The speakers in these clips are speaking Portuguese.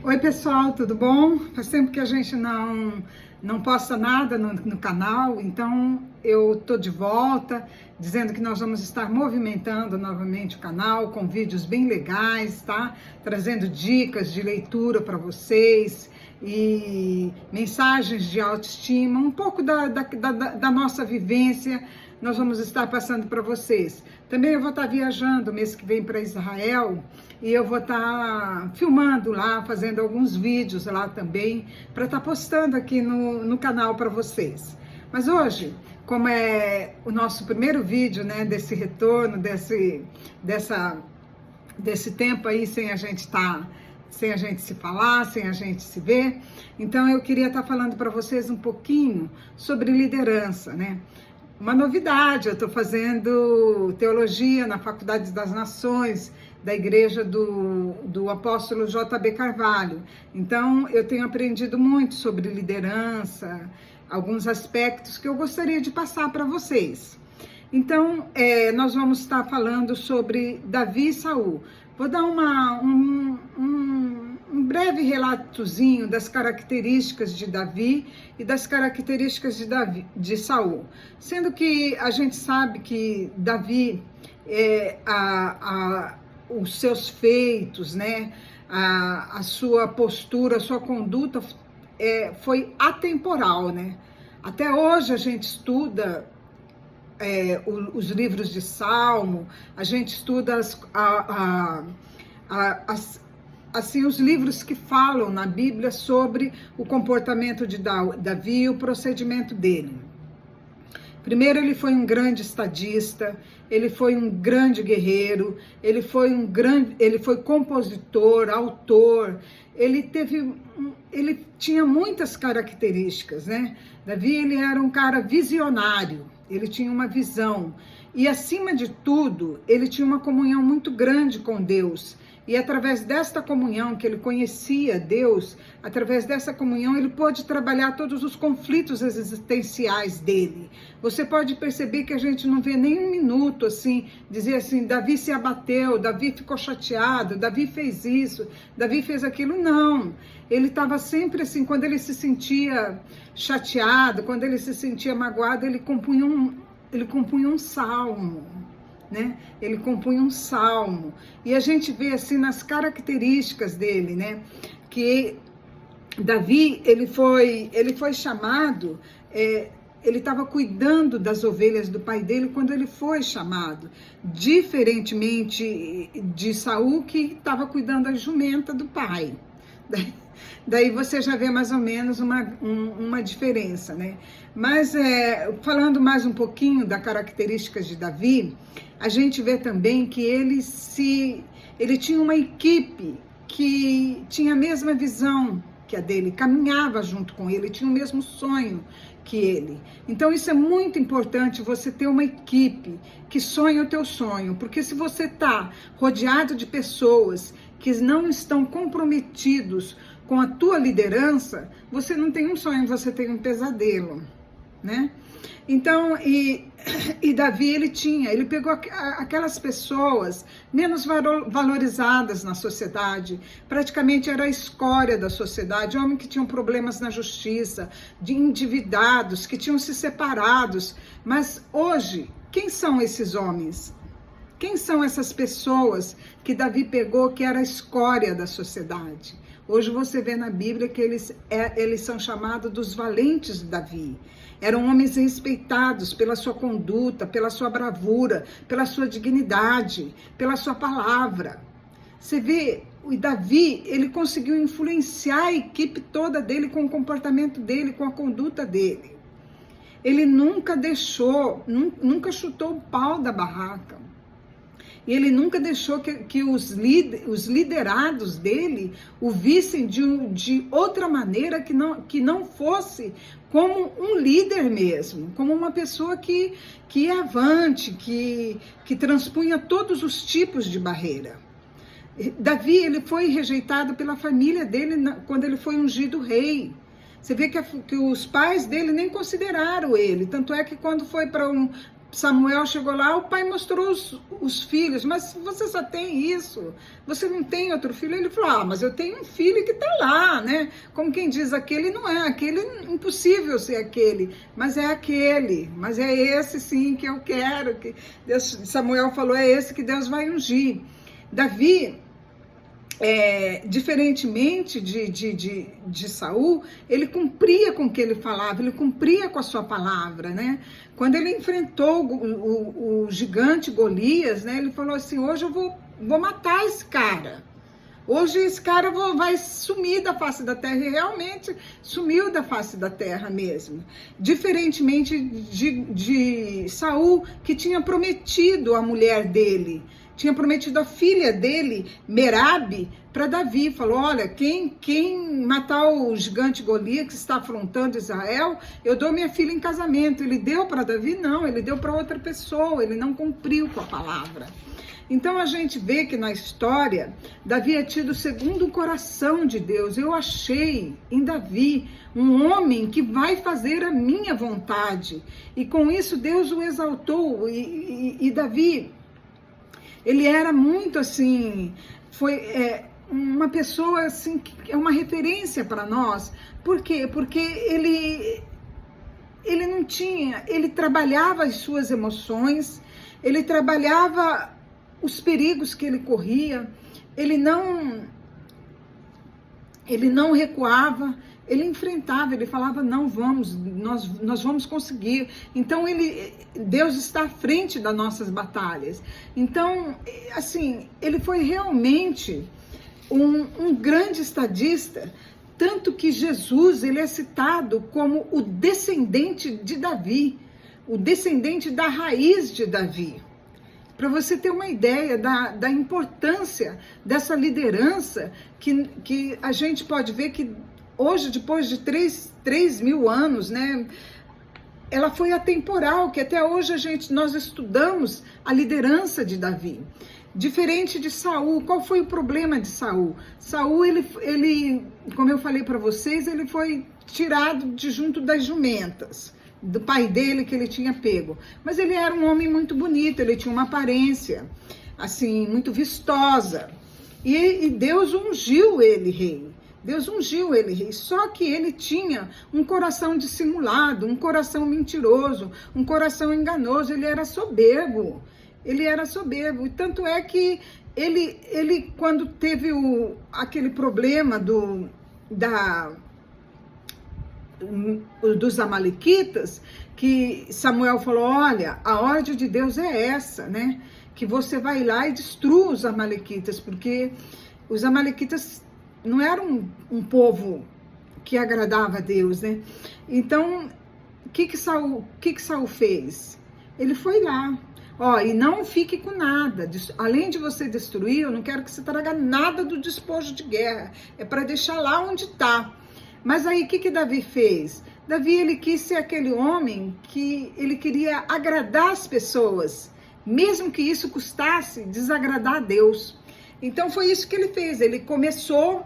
Oi pessoal, tudo bom? Faz tempo que a gente não posta nada no canal, então eu tô de volta, dizendo que nós vamos estar movimentando novamente o canal com vídeos bem legais, tá? Trazendo dicas de leitura para vocês e mensagens de autoestima, um pouco da nossa vivência. Nós vamos estar passando para vocês. Também eu vou estar viajando mês que vem para Israel e eu vou estar filmando lá, fazendo alguns vídeos lá também, para estar postando aqui no canal para vocês. Mas hoje, como é o nosso primeiro vídeo, né, desse retorno, desse tempo aí sem a gente se falar, sem a gente se ver, então eu queria estar falando para vocês um pouquinho sobre liderança, né? Uma novidade, eu estou fazendo teologia na Faculdade das Nações, da igreja do apóstolo J.B. Carvalho. Então, eu tenho aprendido muito sobre liderança, alguns aspectos que eu gostaria de passar para vocês. Então, nós vamos estar falando sobre Davi e Saul. Vou dar um breve relatozinho das características de Davi e das características de Saul. Sendo que a gente sabe que Davi, os seus feitos, né, a sua postura, a sua conduta foi atemporal, né? Até hoje a gente estuda os livros de Salmo, a gente estuda os livros que falam na Bíblia sobre o comportamento de Davi e o procedimento dele. Primeiro, ele foi um grande estadista, ele foi um grande guerreiro, ele foi compositor, autor, ele tinha muitas características, né? Davi, ele era um cara visionário, ele tinha uma visão e, acima de tudo, ele tinha uma comunhão muito grande com Deus. E através desta comunhão que ele conhecia Deus, através dessa comunhão ele pôde trabalhar todos os conflitos existenciais dele. Você pode perceber que a gente não vê nem um minuto assim, dizer assim, Davi se abateu, Davi ficou chateado, Davi fez isso, Davi fez aquilo. Não, ele estava sempre assim, quando ele se sentia chateado, quando ele se sentia magoado, ele compunha um salmo. Né? Ele compunha um salmo, e a gente vê assim nas características dele, né, que Davi, ele foi chamado, ele estava cuidando das ovelhas do pai dele quando ele foi chamado, diferentemente de Saul, que estava cuidando da jumenta do pai. Daí você já vê mais ou menos uma diferença, né? Mas falando mais um pouquinho das características de Davi, a gente vê também que ele tinha uma equipe que tinha a mesma visão que a dele, caminhava junto com ele, tinha o mesmo sonho que ele. Então isso é muito importante, você ter uma equipe que sonha o teu sonho, porque se você está rodeado de pessoas que não estão comprometidos com a tua liderança, você não tem um sonho, você tem um pesadelo, né? Então, e Davi, ele pegou aquelas pessoas menos valorizadas na sociedade, praticamente era a escória da sociedade, homens que tinham problemas na justiça, de endividados, que tinham se separados. Mas hoje, quem são esses homens? Quem são essas pessoas que Davi pegou, que era a escória da sociedade? Hoje você vê na Bíblia que eles são chamados dos valentes de Davi. Eram homens respeitados pela sua conduta, pela sua bravura, pela sua dignidade, pela sua palavra. Você vê, o Davi, ele conseguiu influenciar a equipe toda dele com o comportamento dele, com a conduta dele. Ele nunca chutou o pau da barraca. E ele nunca deixou que os liderados dele o vissem de outra maneira que não fosse como um líder mesmo, como uma pessoa que ia avante, que transpunha todos os tipos de barreira. Davi, ele foi rejeitado pela família dele quando ele foi ungido rei. Você vê que os pais dele nem consideraram ele, tanto é que quando foi para Samuel chegou lá, o pai mostrou os filhos, mas você só tem isso, você não tem outro filho? Ele falou, mas eu tenho um filho que está lá, né? Como quem diz, aquele não é, aquele impossível ser aquele, mas é aquele, mas é esse sim que eu quero, que Deus, Samuel falou, é esse que Deus vai ungir. Davi, diferentemente de Saul, ele cumpria com o que ele falava, ele cumpria com a sua palavra, né? Quando ele enfrentou o gigante Golias, né? Ele falou assim, hoje eu vou matar esse cara, hoje esse cara vai sumir da face da terra, e realmente sumiu da face da terra mesmo, diferentemente de Saul, que tinha prometido a mulher dele, tinha prometido a filha dele, Merabe, para Davi. Falou, olha, quem matar o gigante Golias que está afrontando Israel, eu dou minha filha em casamento. Ele deu para Davi? Não, ele deu para outra pessoa, ele não cumpriu com a palavra. Então a gente vê que na história, Davi é tido segundo o coração de Deus. Eu achei em Davi um homem que vai fazer a minha vontade. E com isso Deus o exaltou. E Davi, ele era muito assim, foi uma pessoa assim, que é uma referência para nós. Por quê? Porque ele não tinha, ele trabalhava as suas emoções, ele trabalhava os perigos que ele corria, ele não recuava, ele enfrentava, ele falava, não, nós vamos conseguir. Então Deus está à frente das nossas batalhas. Então, assim, ele foi realmente um grande estadista, tanto que Jesus, ele é citado como o descendente de Davi, o descendente da raiz de Davi. Para você ter uma ideia da importância dessa liderança, que a gente pode ver que hoje, depois de 3.000 anos, né, ela foi atemporal, que até hoje nós estudamos a liderança de Davi. Diferente de Saul, qual foi o problema de Saul? Saul, ele como eu falei para vocês, ele foi tirado de junto das jumentas do pai dele, que ele tinha pego. Mas ele era um homem muito bonito, ele tinha uma aparência, assim, muito vistosa. E Deus ungiu ele rei. Deus ungiu ele rei, só que ele tinha um coração dissimulado, um coração mentiroso, um coração enganoso, ele era soberbo. Ele era soberbo, e tanto é que ele quando teve aquele problema dos amalequitas, que Samuel falou, olha, a ordem de Deus é essa, né? Que você vai lá e destrua os amalequitas, porque os amalequitas não eram um povo que agradava a Deus, né? Então, o que Saul fez? Ele foi lá. E não fique com nada. Além de você destruir, eu não quero que você traga nada do despojo de guerra. É para deixar lá onde está. Mas aí, o que Davi fez? Davi, ele quis ser aquele homem que ele queria agradar as pessoas, mesmo que isso custasse desagradar a Deus. Então, foi isso que ele fez. Ele começou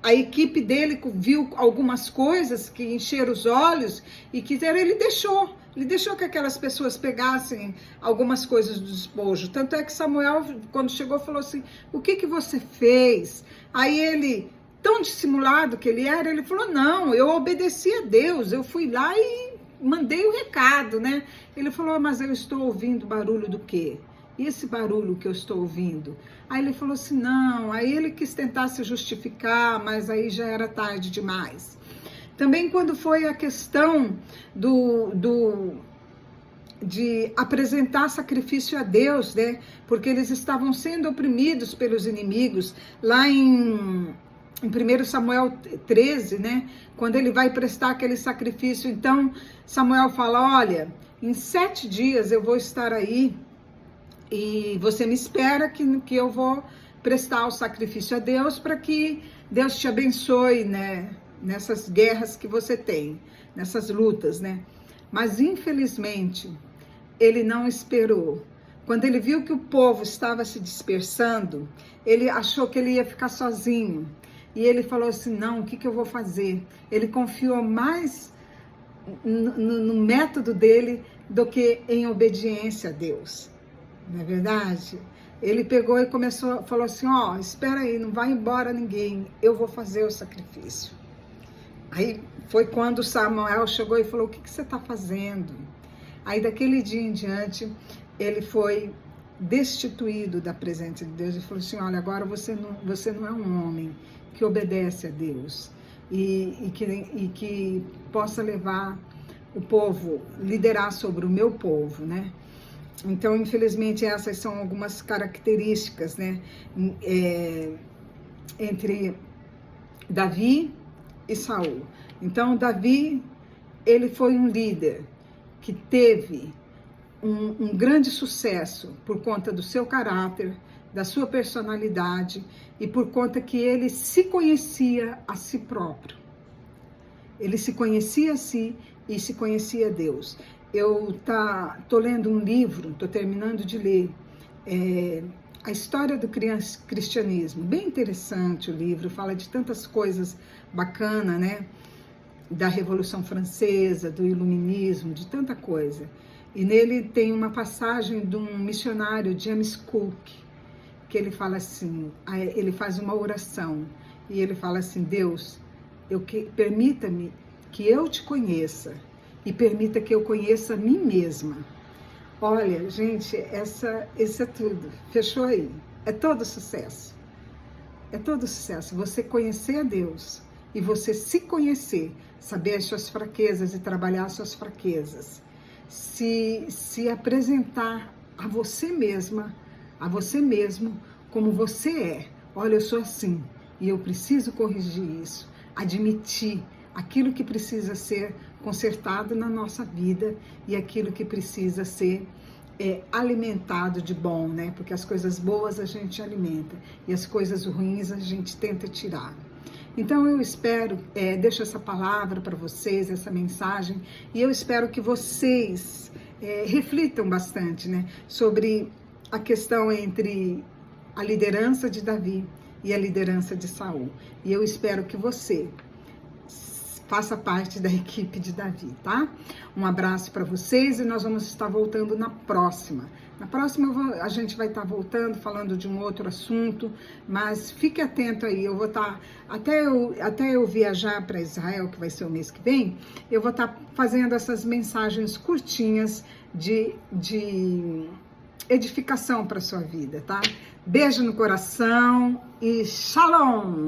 a equipe dele viu algumas coisas que encheram os olhos e quiseram, ele deixou que aquelas pessoas pegassem algumas coisas do despojo. Tanto é que Samuel, quando chegou, falou assim, o que você fez? Aí ele, tão dissimulado que ele era, ele falou, não, eu obedeci a Deus, eu fui lá e mandei o recado, né? Ele falou, mas eu estou ouvindo barulho do quê? E esse barulho que eu estou ouvindo? Aí ele falou assim, não. Aí ele quis tentar se justificar, mas aí já era tarde demais. Também quando foi a questão de apresentar sacrifício a Deus, né? Porque eles estavam sendo oprimidos pelos inimigos, lá em 1 Samuel 13, né? Quando ele vai prestar aquele sacrifício, então Samuel fala, olha, em 7 dias eu vou estar aí, e você me espera que eu vou prestar o sacrifício a Deus para que Deus te abençoe, né? Nessas guerras que você tem, nessas lutas, né? Mas infelizmente ele não esperou. Quando ele viu que o povo estava se dispersando, ele achou que ele ia ficar sozinho. E ele falou assim, não, o que eu vou fazer? Ele confiou mais no método dele do que em obediência a Deus. Não é verdade? Ele pegou e falou assim, espera aí, não vai embora ninguém, eu vou fazer o sacrifício. Aí foi quando Samuel chegou e falou, o que você está fazendo? Aí daquele dia em diante, ele foi destituído da presença de Deus e falou assim, olha, agora você não é um homem que obedece a Deus e que possa levar o povo, liderar sobre o meu povo, né? Então, infelizmente, essas são algumas características, né, entre Davi e Saul. Então, Davi, ele foi um líder que teve um grande sucesso por conta do seu caráter, da sua personalidade e por conta que ele se conhecia a si próprio. Ele se conhecia a si e se conhecia a Deus. Eu tô lendo um livro, tô terminando de ler, a história do cristianismo. Bem interessante o livro, fala de tantas coisas bacanas, né? Da Revolução Francesa, do Iluminismo, de tanta coisa. E nele tem uma passagem de um missionário, James Cook, que ele fala assim, ele faz uma oração, e ele fala assim, Deus, permita-me que eu te conheça, e permita que eu conheça a mim mesma. Olha, gente, esse é tudo, fechou aí, é todo sucesso. É todo sucesso, você conhecer a Deus, e você se conhecer, saber as suas fraquezas e trabalhar as suas fraquezas. Se apresentar a você mesma, a você mesmo, como você é. Olha, eu sou assim e eu preciso corrigir isso. Admitir aquilo que precisa ser consertado na nossa vida e aquilo que precisa ser alimentado de bom, né? Porque as coisas boas a gente alimenta e as coisas ruins a gente tenta tirar. Então eu espero, deixo essa palavra para vocês, essa mensagem, e eu espero que vocês reflitam bastante, né, sobre a questão entre a liderança de Davi e a liderança de Saul. E eu espero que você faça parte da equipe de Davi, tá? Um abraço para vocês e nós vamos estar voltando na próxima. Na próxima a gente vai estar voltando, falando de um outro assunto, mas fique atento aí, eu vou estar, até eu viajar para Israel, que vai ser o mês que vem, eu vou estar fazendo essas mensagens curtinhas de edificação para a sua vida, tá? Beijo no coração e shalom!